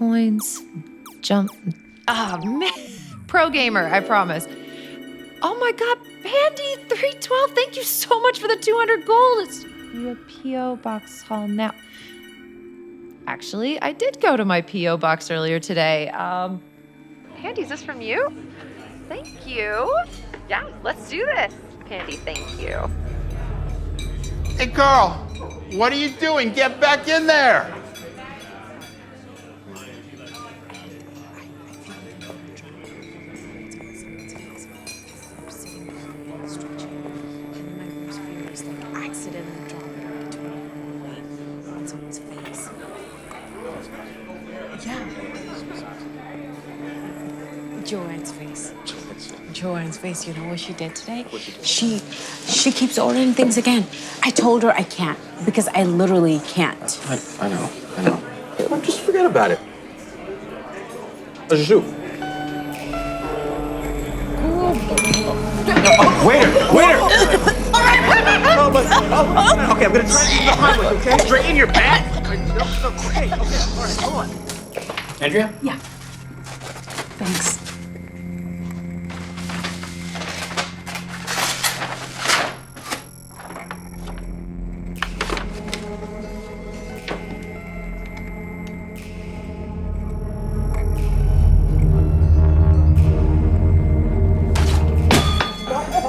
coins, jump. Ah, man. Pro gamer, I promise. Oh my God, Pandy312, thank you so much for the 200 gold. It's your P.O. Box Hall now. Actually, I did go to my P.O. box earlier today. Pandy, is this from you? Thank you. Yeah, let's do this. Pandy, thank you. Hey, girl, what are you doing? Get back in there. Joanne's face, you know what she did today? She keeps ordering things again. I told her I can't because I literally can't. I know. Well, just forget about it. How's your soup? Waiter! Okay, I'm gonna try to use the highway, okay? Straighten your back! Okay, all right, hold on. Andrea? Yeah. Thanks.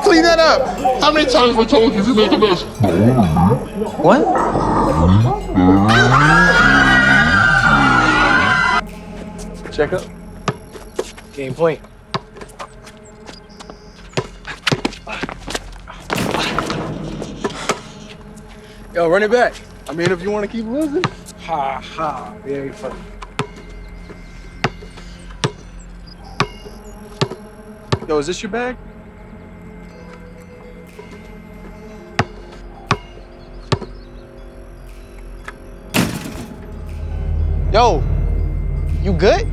Clean that up. How many times have I told you to make a mess? What? Check up. Game point. Yo, run it back. I mean, if you want to keep losing. Ha ha. Very funny. Yo, is this your bag? Yo, you good?